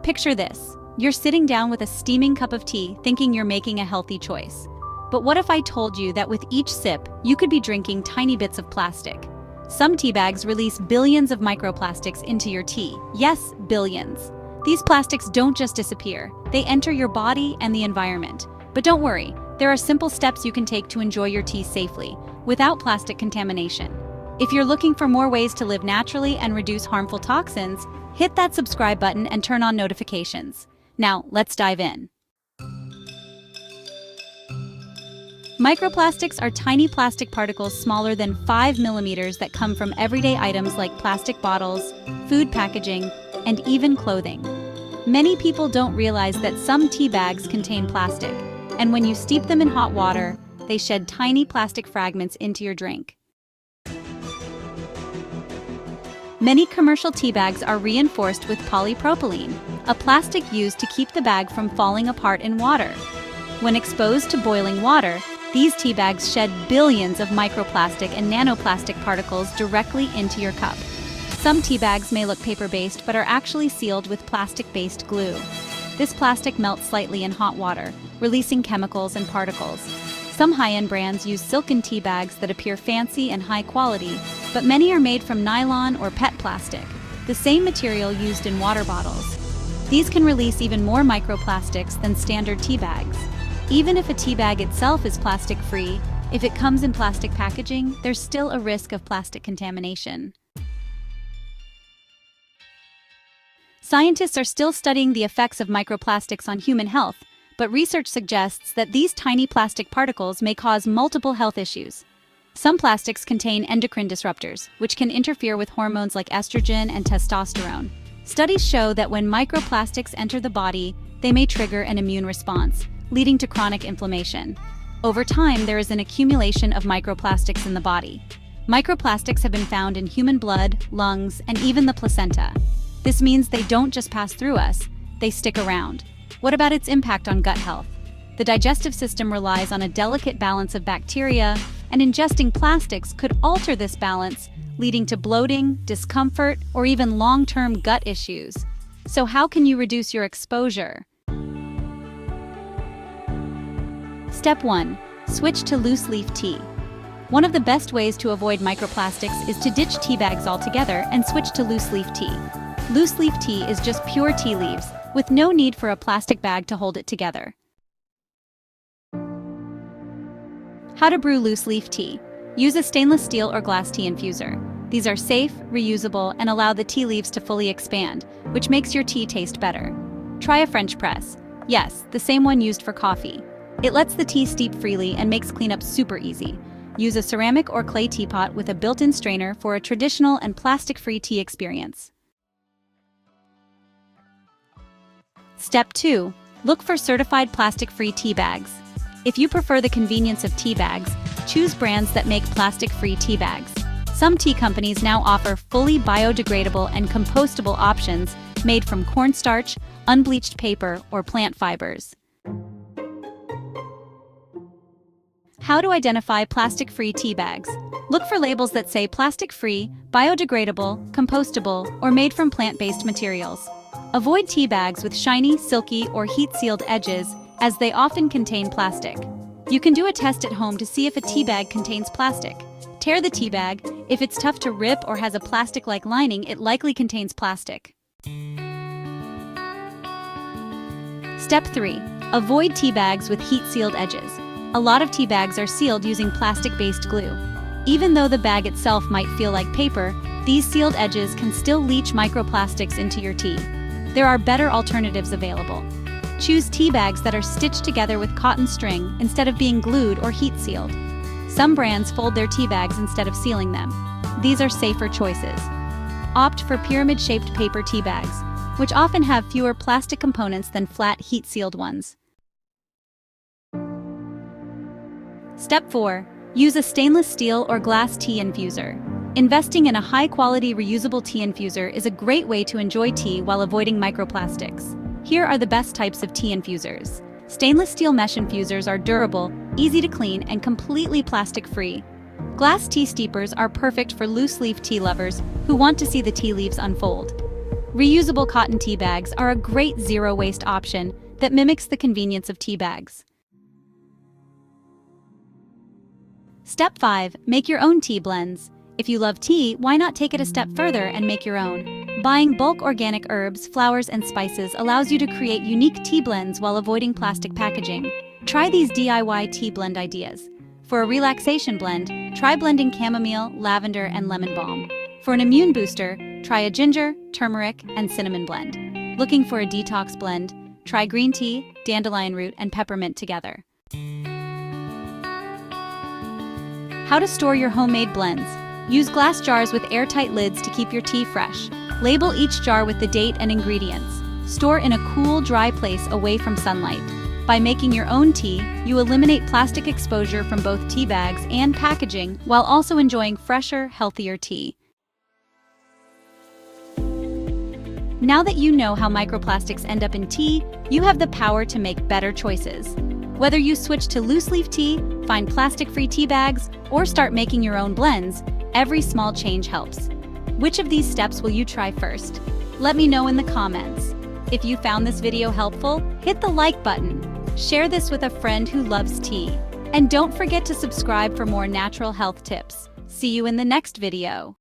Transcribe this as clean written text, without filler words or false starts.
Picture this. You're sitting down with a steaming cup of tea, thinking you're making a healthy choice. But what if I told you that with each sip, you could be drinking tiny bits of plastic? Some tea bags release billions of microplastics into your tea. Yes, billions. These plastics don't just disappear. They enter your body and the environment. But don't worry, there are simple steps you can take to enjoy your tea safely, without plastic contamination. If you're looking for more ways to live naturally and reduce harmful toxins, hit that subscribe button and turn on notifications. Now, let's dive in. Microplastics are tiny plastic particles smaller than 5 millimeters that come from everyday items like plastic bottles, food packaging, and even clothing. Many people don't realize that some tea bags contain plastic, and when you steep them in hot water, they shed tiny plastic fragments into your drink. Many commercial tea bags are reinforced with polypropylene, a plastic used to keep the bag from falling apart in water. When exposed to boiling water, these tea bags shed billions of microplastic and nanoplastic particles directly into your cup. Some tea bags may look paper-based but are actually sealed with plastic-based glue. This plastic melts slightly in hot water, releasing chemicals and particles. Some high-end brands use silken tea bags that appear fancy and high quality, but many are made from nylon or PET plastic, the same material used in water bottles. These can release even more microplastics than standard tea bags. Even if a tea bag itself is plastic-free, if it comes in plastic packaging, there's still a risk of plastic contamination. Scientists are still studying the effects of microplastics on human health, but research suggests that these tiny plastic particles may cause multiple health issues. Some plastics contain endocrine disruptors, which can interfere with hormones like estrogen and testosterone. Studies show that when microplastics enter the body, they may trigger an immune response, leading to chronic inflammation. Over time, there is an accumulation of microplastics in the body. Microplastics have been found in human blood, lungs, and even the placenta. This means they don't just pass through us, they stick around. What about its impact on gut health? The digestive system relies on a delicate balance of bacteria, and ingesting plastics could alter this balance, leading to bloating, discomfort, or even long-term gut issues. So how can you reduce your exposure? Step 1. Switch to loose-leaf tea. One of the best ways to avoid microplastics is to ditch tea bags altogether and switch to loose-leaf tea. Loose-leaf tea is just pure tea leaves, with no need for a plastic bag to hold it together. How to brew loose-leaf tea. Use a stainless steel or glass tea infuser. These are safe, reusable, and allow the tea leaves to fully expand, which makes your tea taste better. Try a French press. Yes, the same one used for coffee. It lets the tea steep freely and makes cleanup super easy. Use a ceramic or clay teapot with a built-in strainer for a traditional and plastic-free tea experience. Step 2. Look for certified plastic-free tea bags. If you prefer the convenience of tea bags, choose brands that make plastic-free tea bags. Some tea companies now offer fully biodegradable and compostable options made from cornstarch, unbleached paper, or plant fibers. How to identify plastic-free tea bags. Look for labels that say plastic-free, biodegradable, compostable, or made from plant-based materials. Avoid tea bags with shiny, silky, or heat-sealed edges, as they often contain plastic. You can do a test at home to see if a tea bag contains plastic. Tear the tea bag. If it's tough to rip or has a plastic-like lining, it likely contains plastic. Step 3. Avoid tea bags with heat-sealed edges. A lot of tea bags are sealed using plastic-based glue. Even though the bag itself might feel like paper, these sealed edges can still leach microplastics into your tea. There are better alternatives available. Choose tea bags that are stitched together with cotton string instead of being glued or heat-sealed. Some brands fold their tea bags instead of sealing them. These are safer choices. Opt for pyramid-shaped paper tea bags, which often have fewer plastic components than flat heat-sealed ones. Step 4. Use a stainless steel or glass tea infuser. Investing in a high-quality reusable tea infuser is a great way to enjoy tea while avoiding microplastics. Here are the best types of tea infusers. Stainless steel mesh infusers are durable, easy to clean, and completely plastic-free. Glass tea steepers are perfect for loose-leaf tea lovers who want to see the tea leaves unfold. Reusable cotton tea bags are a great zero-waste option that mimics the convenience of tea bags. Step 5. Make your own tea blends. If you love tea, why not take it a step further and make your own? Buying bulk organic herbs, flowers, and spices allows you to create unique tea blends while avoiding plastic packaging. Try these DIY tea blend ideas. For a relaxation blend, try blending chamomile, lavender, and lemon balm. For an immune booster, try a ginger, turmeric, and cinnamon blend. Looking for a detox blend, try green tea, dandelion root, and peppermint together. How to store your homemade blends. Use glass jars with airtight lids to keep your tea fresh. Label each jar with the date and ingredients. Store in a cool, dry place away from sunlight. By making your own tea, you eliminate plastic exposure from both tea bags and packaging while also enjoying fresher, healthier tea. Now that you know how microplastics end up in tea, you have the power to make better choices. Whether you switch to loose-leaf tea, find plastic-free tea bags, or start making your own blends, every small change helps. Which of these steps will you try first? Let me know in the comments. If you found this video helpful, hit the like button. Share this with a friend who loves tea. And don't forget to subscribe for more natural health tips. See you in the next video.